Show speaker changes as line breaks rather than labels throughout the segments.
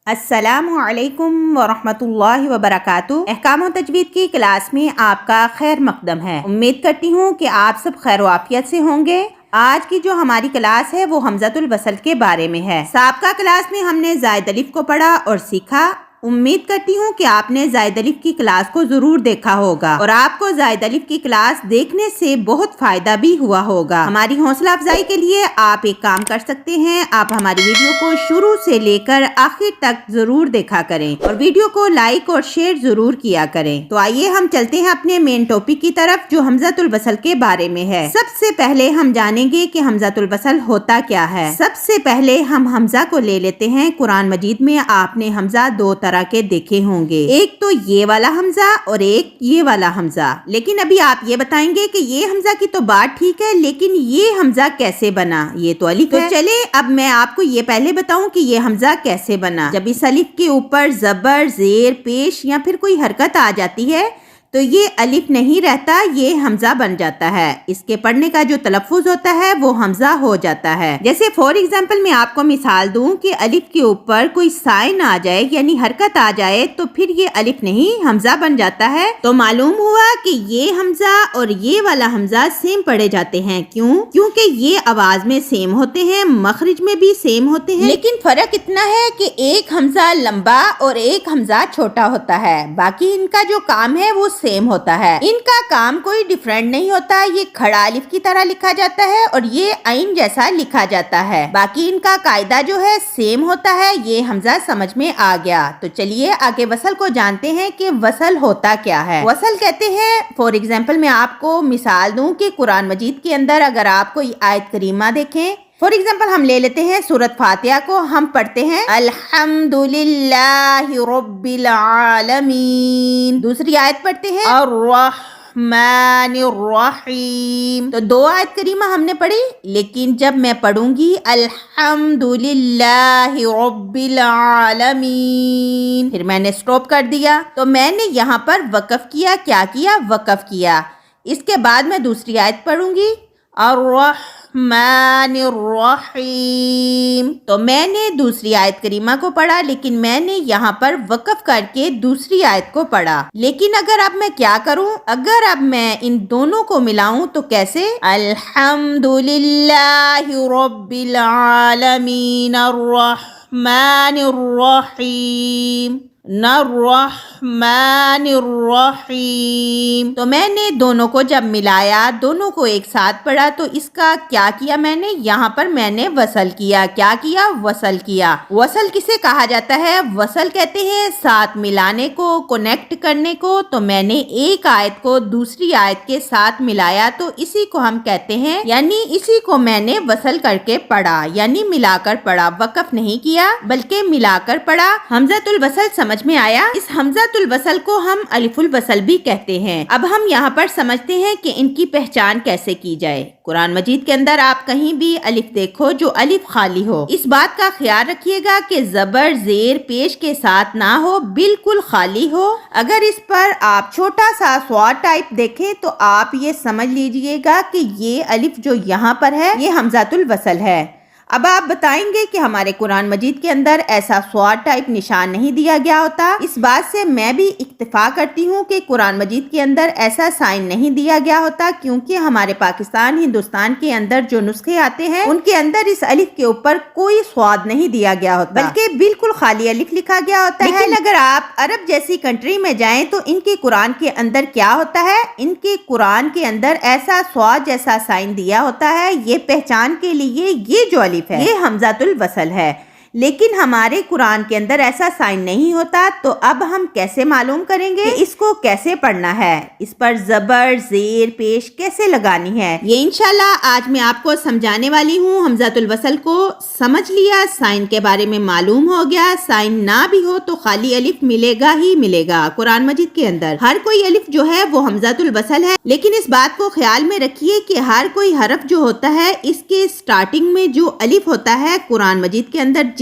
السلام علیکم ورحمۃ اللہ وبرکاتہ۔ احکام و تجوید کی کلاس میں آپ کا خیر مقدم ہے۔ امید کرتی ہوں کہ آپ سب خیر و عافیت سے ہوں گے۔ آج کی جو ہماری کلاس ہے وہ حمزۃ الوصل کے بارے میں ہے۔ سابقہ کلاس میں ہم نے زائد الف کو پڑھا اور سیکھا۔ امید کرتی ہوں کہ آپ نے زائد الف کی کلاس کو ضرور دیکھا ہوگا اور آپ کو زائد الف کی کلاس دیکھنے سے بہت فائدہ بھی ہوا ہوگا۔ ہماری حوصلہ افزائی کے لیے آپ ایک کام کر سکتے ہیں، آپ ہماری ویڈیو کو شروع سے لے کر آخر تک ضرور دیکھا کریں اور ویڈیو کو لائک اور شیئر ضرور کیا کریں۔ تو آئیے ہم چلتے ہیں اپنے مین ٹاپک کی طرف جو حمزۃ الوصل کے بارے میں ہے۔ سب سے پہلے ہم جانیں گے کہ حمزۃ الوصل ہوتا کیا ہے۔ سب سے پہلے ہم حمزہ کو لے لیتے ہیں۔ قرآن مجید میں آپ نے حمزہ دو طرح کے دیکھے ہوں گے، ایک تو یہ والا حمزہ اور ایک یہ والا حمزہ۔ لیکن ابھی آپ یہ بتائیں گے کہ یہ حمزہ کی تو بات ٹھیک ہے، لیکن یہ حمزہ کیسے بنا؟ یہ تو الف ہے۔ تو چلے اب میں آپ کو یہ پہلے بتاؤں کہ یہ حمزہ کیسے بنا۔ جب اس الف کے اوپر زبر، زیر، پیش یا پھر کوئی حرکت آ جاتی ہے تو یہ الف نہیں رہتا، یہ حمزہ بن جاتا ہے۔ اس کے پڑھنے کا جو تلفظ ہوتا ہے وہ حمزہ ہو جاتا ہے۔ جیسے فور ایگزامپل میں آپ کو مثال دوں کہ الف کے اوپر کوئی سائن آ جائے یعنی حرکت آ جائے تو پھر یہ الف نہیں حمزہ بن جاتا ہے۔ تو معلوم ہوا کہ یہ حمزہ اور یہ والا حمزہ سیم پڑھے جاتے ہیں۔ کیوں؟ کیونکہ یہ آواز میں سیم ہوتے ہیں، مخرج میں بھی سیم ہوتے ہیں، لیکن فرق اتنا ہے کہ ایک حمزہ لمبا اور ایک حمزہ چھوٹا ہوتا ہے۔ باقی ان کا جو کام ہے وہ سیم ہوتا ہے، ان کا کام کوئی ڈیفرنٹ نہیں ہوتا۔ یہ کھڑا الف کی طرح لکھا جاتا ہے اور یہ عین جیسا لکھا جاتا ہے۔ باقی ان کا قاعدہ جو ہے سیم ہوتا ہے۔ یہ حمزہ سمجھ میں آ گیا۔ تو چلیے آگے وصل کو جانتے ہیں کہ وصل ہوتا کیا ہے۔ وصل کہتے ہیں، فور ایگزامپل میں آپ کو مثال دوں کہ قرآن مجید کے اندر اگر آپ کوئی آیت کریمہ دیکھیں، فور ایگزامپل ہم لے لیتے ہیں سورۃ فاتحہ کو، ہم پڑھتے ہیں الحمدللہ رب العالمین۔ دوسری آیت پڑھتے ہیں الرحمن الرحیم۔ تو دو آیت کریمہ ہم نے پڑھی، لیکن جب میں پڑھوں گی الحمدللہ رب العالمین پھر میں نے سٹاپ کر دیا، تو میں نے یہاں پر وقف کیا۔ کیا کیا؟ وقف کیا۔ اس کے بعد میں دوسری آیت پڑھوں گی الرحمن الرحیم، تو میں نے دوسری آیت کریمہ کو پڑھا، لیکن میں نے یہاں پر وقف کر کے دوسری آیت کو پڑھا۔ لیکن اگر اب میں کیا کروں، اگر اب میں ان دونوں کو ملاؤں تو کیسے؟ الحمدللہ رب العالمین الرحمن الرحیم الرحمن الرحیم۔ تو میں نے دونوں کو جب ملایا، دونوں کو ایک ساتھ پڑھا، تو اس کا کیا کیا میں نے؟ یہاں پر میں نے وصل کیا۔ کیا کیا؟ وصل کیا۔ وصل کسے کہا جاتا ہے؟ وصل کہتے ہیں ساتھ ملانے کو، کنیکٹ کرنے کو۔ تو میں نے ایک آیت کو دوسری آیت کے ساتھ ملایا، تو اسی کو ہم کہتے ہیں، یعنی اسی کو میں نے وصل کر کے پڑھا، یعنی ملا کر پڑھا۔ وقف نہیں کیا بلکہ ملا کر پڑھا۔ حمزۃ الوصل سمجھ میں آیا؟ اس حمزۃ الوصل کو ہم الف الوصل بھی کہتے ہیں۔ اب ہم یہاں پر سمجھتے ہیں کہ ان کی پہچان کیسے کی جائے۔ قرآن مجید کے اندر آپ کہیں بھی الف دیکھو جو الف خالی ہو، اس بات کا خیال رکھیے گا کہ زبر، زیر، پیش کے ساتھ نہ ہو، بالکل خالی ہو۔ اگر اس پر آپ چھوٹا سا سواد ٹائپ دیکھیں تو آپ یہ سمجھ لیجئے گا کہ یہ الف جو یہاں پر ہے یہ حمزۃ الوصل ہے۔ اب آپ بتائیں گے کہ ہمارے قرآن مجید کے اندر ایسا سواد ٹائپ نشان نہیں دیا گیا ہوتا۔ اس بات سے میں بھی اکتفا کرتی ہوں کہ قرآن مجید کے اندر ایسا سائن نہیں دیا گیا ہوتا، کیونکہ ہمارے پاکستان، ہندوستان کے اندر جو نسخے آتے ہیں ان کے اندر اس الف کے اوپر کوئی سواد نہیں دیا گیا ہوتا، بلکہ بالکل خالی الف لکھا گیا ہوتا ہے۔ لیکن اگر آپ عرب جیسی کنٹری میں جائیں تو ان کے قرآن کے اندر کیا ہوتا ہے؟ ان کے قرآن کے اندر ایسا سواد جیسا سائن دیا ہوتا ہے، یہ پہچان کے لیے یہ جو الف ہے یہ حمزۃ الوصل ہے۔ لیکن ہمارے قرآن کے اندر ایسا سائن نہیں ہوتا، تو اب ہم کیسے معلوم کریں گے کہ اس کو کیسے پڑھنا ہے؟ اس پر زبر، زیر، پیش کیسے لگانی ہے، یہ انشاءاللہ آج میں آپ کو سمجھانے والی ہوں۔ حمزۃ الوصل کو سمجھ لیا، سائن کے بارے میں معلوم ہو گیا، سائن نہ بھی ہو تو خالی الف ملے گا ہی ملے گا۔ قرآن مجید کے اندر ہر کوئی الف جو ہے وہ حمزۃ الوصل ہے، لیکن اس بات کو خیال میں رکھیے کہ ہر کوئی حرف جو ہوتا ہے اس کے سٹارٹنگ میں جو الف ہوتا ہے قرآن مجید کے اندر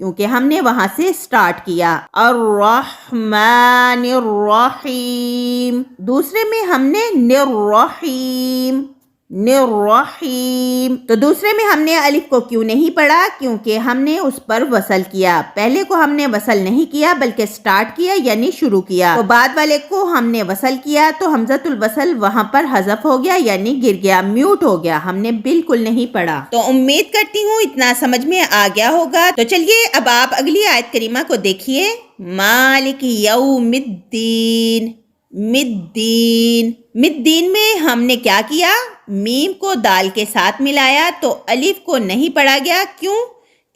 کیونکہ ہم نے وہاں سے سٹارٹ کیا. الرحمن الرحیم. دوسرے میں ہم نے نررحیم نررحیم. تو دوسرے میں ہم نے الف کو کیوں نہیں پڑھا؟ کیونکہ ہم نے اس پر وصل کیا. پہلے کو ہم نے وصل نہیں کیا بلکہ سٹارٹ کیا یعنی شروع کیا. تو بعد والے کو ہم نے وصل کیا تو حمزۃ الوصل وہاں پر حذف ہو گیا یعنی گر گیا، میوٹ ہو گیا، ہم نے بالکل نہیں پڑھا. تو امید کرتی ہوں اتنا سمجھ میں آ گیا ہوگا. تو چلیے اب آپ اگلی آیت کریمہ کو دیکھیے. مالک یوم الدین. مدین. مدین میں ہم نے کیا کیا؟ میم کو دال کے ساتھ ملایا تو الف کو نہیں پڑھا گیا. کیوں؟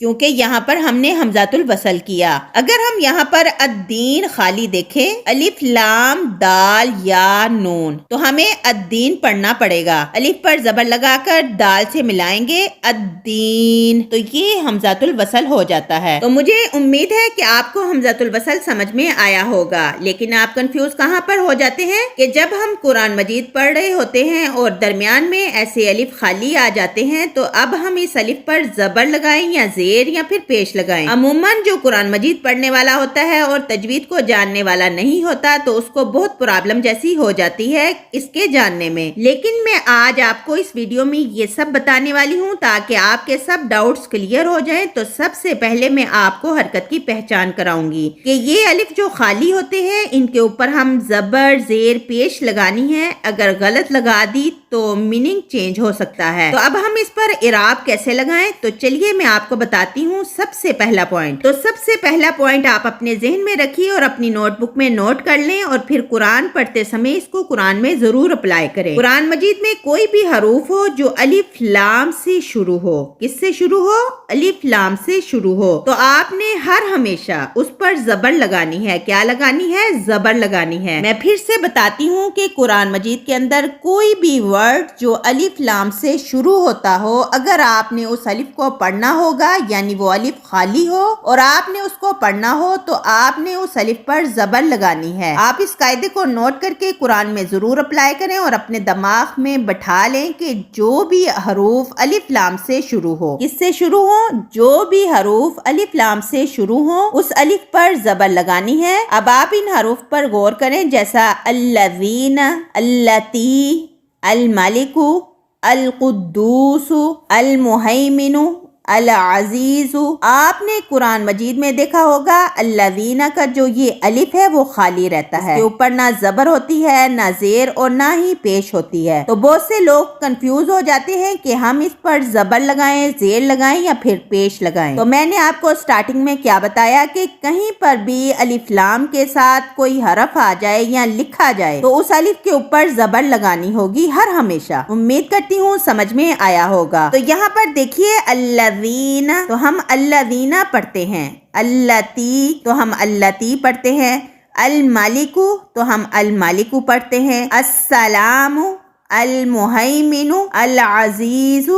کیونکہ یہاں پر ہم نے حمزۃ الوصل کیا. اگر ہم یہاں پر الدین خالی دیکھیں، الف لام دال یا نون، تو ہمیں الدین پڑھنا پڑے گا. الف پر زبر لگا کر دال سے ملائیں گے الدین، تو یہ حمزۃ الوصل ہو جاتا ہے. تو مجھے امید ہے کہ آپ کو حمزۃ الوصل سمجھ میں آیا ہوگا. لیکن آپ کنفیوز کہاں پر ہو جاتے ہیں کہ جب ہم قرآن مجید پڑھ رہے ہوتے ہیں اور درمیان میں ایسے الف خالی آ جاتے ہیں، تو اب ہم اس الف پر زبر لگائیں یا زیر یا پھر پیش لگائیں. عموماً جو قرآن مجید پڑھنے والا ہوتا ہے اور تجوید کو جاننے والا نہیں ہوتا تو اس کو بہت پرابلم جیسی ہو جاتی ہے اس کے جاننے میں. لیکن میں آج آپ کو اس ویڈیو میں یہ سب بتانے والی ہوں تاکہ آپ کے سب ڈاؤٹس کلیئر ہو جائیں. تو سب سے پہلے میں آپ کو حرکت کی پہچان کراؤں گی کہ یہ الف جو خالی ہوتے ہیں ان کے اوپر ہم زبر زیر پیش لگانی ہے. اگر غلط لگا دی تو میننگ چینج ہو سکتا ہے. تو اب ہم اس پر اعراب کیسے لگائیں؟ تو چلیے میں آپ کو بتاتی ہوں. سب سے پہلا پوائنٹ، تو سب سے پہلا پوائنٹ آپ اپنے ذہن میں رکھیے اور اپنی نوٹ بک میں نوٹ کر لیں اور پھر قرآن پڑھتے سمے اس کو قرآن میں ضرور اپلائی کریں. قرآن مجید میں کوئی بھی حروف ہو جو الف لام سے شروع ہو، کس سے شروع ہو؟ الف لام سے شروع ہو، تو آپ نے ہر ہمیشہ اس پر زبر لگانی ہے. کیا لگانی ہے؟ زبر لگانی ہے. میں پھر سے بتاتی ہوں کہ قرآن مجید کے اندر کوئی بھی ورڈ جو الف لام سے شروع ہوتا ہو، اگر آپ نے اس الف کو پڑھنا ہوگا یعنی وہ الف خالی ہو اور آپ نے اس کو پڑھنا ہو تو آپ نے اس الف پر زبر لگانی ہے. آپ اس قاعدے کو نوٹ کر کے قرآن میں ضرور اپلائی کریں اور اپنے دماغ میں بٹھا لیں کہ جو بھی حروف الف لام سے شروع ہو، کس سے شروع ہو؟ جو بھی حروف الف لام سے شروع ہو اس الف پر زبر لگانی ہے. اب آپ ان حروف پر غور کریں، جیسا الذین، اللتی، الملک، القدوس، المہیمن، العزیز. آپ نے قرآن مجید میں دیکھا ہوگا الذین کا جو یہ الف ہے وہ خالی رہتا ہے، اس کے اوپر نہ زبر ہوتی ہے، نہ زیر اور نہ ہی پیش ہوتی ہے. تو بہت سے لوگ کنفیوز ہو جاتے ہیں کہ ہم اس پر زبر لگائیں، زیر لگائیں یا پھر پیش لگائیں. تو میں نے آپ کو سٹارٹنگ میں کیا بتایا کہ کہیں پر بھی الف لام کے ساتھ کوئی حرف آ جائے یا لکھا جائے تو اس الف کے اوپر زبر لگانی ہوگی ہر ہمیشہ. امید کرتی ہوں سمجھ میں آیا ہوگا. تو یہاں پر دیکھیے الذین تو ہم الذین پڑھتے ہیں، اللتی تو ہم اللتی پڑھتے ہیں، الملک تو ہم الملک پڑھتے ہیں، السلام، المہیمن، العزیز،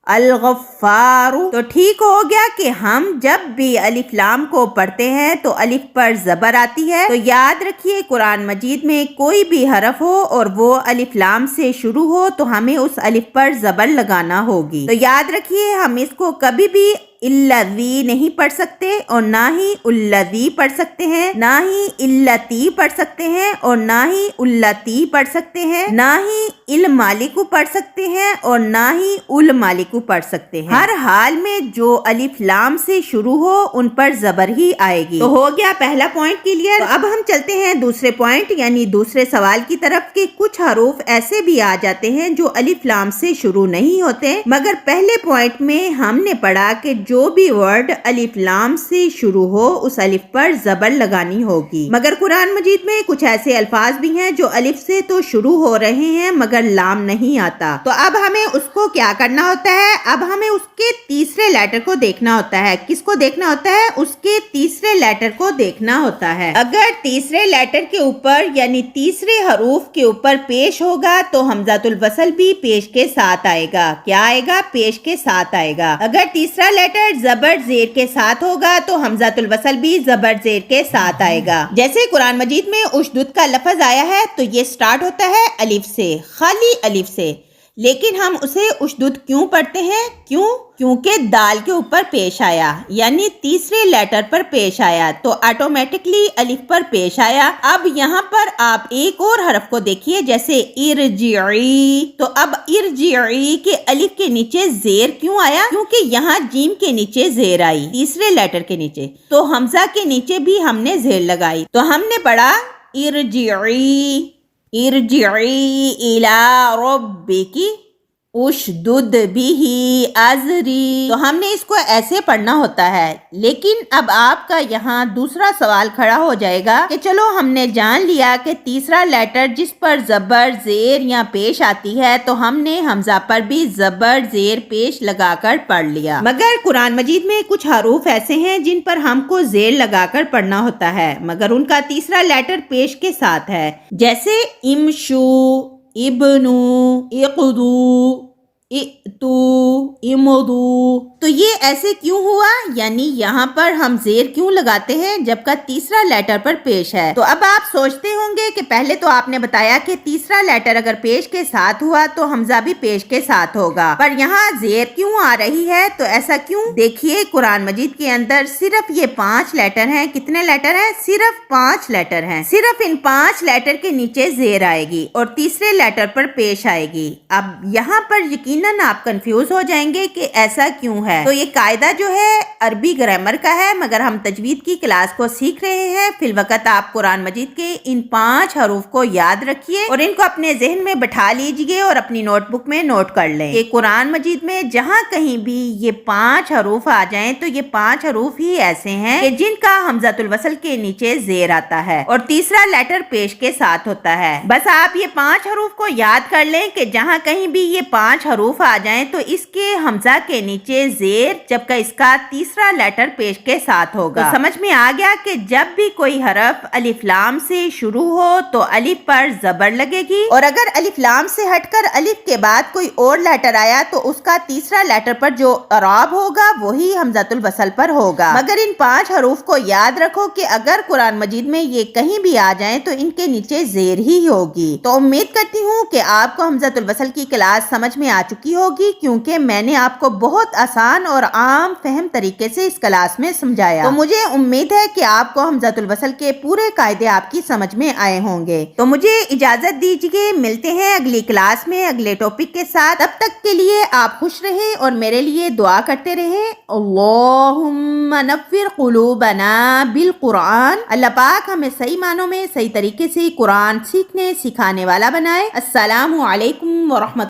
الغفار. تو ٹھیک ہو گیا کہ ہم جب بھی الف لام کو پڑھتے ہیں تو الف پر زبر آتی ہے. تو یاد رکھیے قرآن مجید میں کوئی بھی حرف ہو اور وہ الف لام سے شروع ہو تو ہمیں اس الف پر زبر لگانا ہوگی. تو یاد رکھیے ہم اس کو کبھی بھی الذی نہیں پڑھ سکتے اور نہ ہی الذی پڑھ سکتے ہیں، نہ ہی التی پڑھ سکتے ہیں اور نہ ہی التی پڑھ سکتے ہیں، نہ ہی المالک پڑھ سکتے ہیں اور نہ ہی المالک پڑھ سکتے ہیں. ہر حال میں جو الف لام سے شروع ہو ان پر زبر ہی آئے گی. تو ہو گیا پہلا پوائنٹ کلیئر. تو اب ہم چلتے ہیں دوسرے پوائنٹ یعنی دوسرے سوال کی طرف کہ کچھ حروف ایسے بھی آ جاتے ہیں جو الف لام سے شروع نہیں ہوتے، مگر پہلے پوائنٹ میں ہم نے پڑھا کہ جو بھی ورڈ الف لام سے شروع ہو اس الف پر زبر لگانی ہوگی. مگر قرآن مجید میں کچھ ایسے الفاظ بھی ہیں جو الف سے تو شروع ہو رہے ہیں مگر لام نہیں آتا. تو اب ہمیں اس کو کیا کرنا ہوتا ہے؟ اب ہمیں اس کے تیسرے لیٹر کو دیکھنا ہوتا ہے. کس کو دیکھنا ہوتا ہے؟ اس کے تیسرے لیٹر کو دیکھنا ہوتا ہے. اگر تیسرے لیٹر کے اوپر یعنی تیسرے حروف کے اوپر پیش ہوگا تو حمزۃ الوصل بھی پیش کے ساتھ آئے گا. کیا آئے گا؟ پیش کے ساتھ آئے گا. اگر تیسرا لیٹر زبر زیر کے ساتھ ہوگا تو حمزۃ الوصل بھی زبر زیر کے ساتھ آئے گا. جیسے قرآن مجید میں اشدد کا لفظ آیا ہے تو یہ سٹارٹ ہوتا ہے الف سے، خالی الف سے. لیکن ہم اسے اشدد کیوں پڑھتے ہیں؟ کیونکہ دال کے اوپر پیش آیا، یعنی تیسرے لیٹر پر پیش آیا تو آٹومیٹکلی الف پر پیش آیا۔ اب یہاں پر آپ ایک اور حرف کو دیکھیے، جیسے ارجعی، تو اب ارجعی کے الف کے نیچے زیر کیوں آیا؟ کیونکہ یہاں جیم کے نیچے زیر آئی، تیسرے لیٹر کے نیچے، تو حمزہ کے نیچے بھی ہم نے زیر لگائی، تو ہم نے پڑھا ارجعی الی ربک اشدد بہ ازری، تو ہم نے اس کو ایسے پڑھنا ہوتا ہے۔ لیکن اب آپ کا یہاں دوسرا سوال کھڑا ہو جائے گا کہ چلو ہم نے جان لیا کہ تیسرا لیٹر جس پر زبر زیر یا پیش آتی ہے تو ہم نے حمزہ پر بھی زبر زیر پیش لگا کر پڑھ لیا، مگر قرآن مجید میں کچھ حروف ایسے ہیں جن پر ہم کو زیر لگا کر پڑھنا ہوتا ہے، مگر ان کا تیسرا لیٹر پیش کے ساتھ ہے، جیسے امشو، ابنو، اقدو، ائتو، امدو۔ تو یہ ایسے کیوں ہوا؟ یعنی یہاں پر ہم زیر کیوں لگاتے ہیں جب کا تیسرا لیٹر پر پیش ہے؟ تو اب آپ سوچتے ہوں گے کہ پہلے تو آپ نے بتایا کہ تیسرا لیٹر اگر پیش کے ساتھ ہوا تو حمزہ بھی پیش کے ساتھ ہوگا، پر یہاں زیر کیوں آ رہی ہے؟ تو ایسا کیوں؟ دیکھیے قرآن مجید کے اندر صرف یہ 5 لیٹر ہیں۔ کتنے لیٹر ہیں؟ صرف 5 لیٹر ہیں۔ صرف ان 5 لیٹر کے نیچے زیر آئے گی اور تیسرے لیٹر پر پیش آئے گی۔ اب یہاں پر یقیناً آپ کنفیوز ہو جائیں گے کہ ایسا کیوں ہے۔ تو یہ قاعدہ جو ہے عربی گرامر کا ہے، مگر ہم تجوید کی کلاس کو سیکھ رہے ہیں۔ فی الوقت آپ قرآن مجید کے ان 5 حروف کو یاد رکھیے اور ان کو اپنے ذہن میں بٹھا لیجئے اور اپنی نوٹ بک میں نوٹ کر لیں کہ قرآن مجید میں جہاں کہیں بھی یہ 5 حروف آ جائیں تو یہ 5 حروف ہی ایسے ہیں کہ جن کا حمزۃ الوصل کے نیچے زیر آتا ہے اور تیسرا لیٹر پیش کے ساتھ ہوتا ہے۔ بس آپ یہ 5 حروف کو یاد کر لیں کہ جہاں کہیں بھی یہ 5 حروف آ جائیں تو اس کے حمزہ کے نیچے زیر جبکہ اس کا تیسرا لیٹر پیش کے ساتھ ہوگا۔ تو سمجھ میں آ گیا کہ جب بھی کوئی حرف الف لام سے شروع ہو تو الف پر زبر لگے گی، اور اگر الف لام سے ہٹ کر الف کے بعد کوئی اور لیٹر آیا تو اس کا تیسرا لیٹر پر جو اعراب ہوگا وہی حمزۃ الوصل پر ہوگا۔ مگر ان 5 حروف کو یاد رکھو کہ اگر قرآن مجید میں یہ کہیں بھی آ جائیں تو ان کے نیچے زیر ہی ہوگی۔ تو امید کرتی ہوں کہ آپ کو حمزۃ الوصل کی کلاس سمجھ میں آ چکی ہوگی، کیونکہ میں نے آپ کو بہت آسان اور عام فہم طریقے سے اس کلاس میں سمجھایا۔ تو مجھے امید ہے کہ آپ کو حمزۃ الوصل کے پورے قاعدے آپ کی سمجھ میں آئے ہوں گے۔ تو مجھے اجازت دیجیے، ملتے ہیں اگلی کلاس میں اگلے ٹاپک کے ساتھ۔ تب تک کے لیے آپ خوش رہیں اور میرے لیے دعا کرتے رہیں۔ اللہم نور قلوبنا بالقرآن۔ اللہ پاک ہمیں صحیح معنوں میں صحیح طریقے سے قرآن سیکھنے سکھانے والا بنائے۔ السلام علیکم ورحمۃ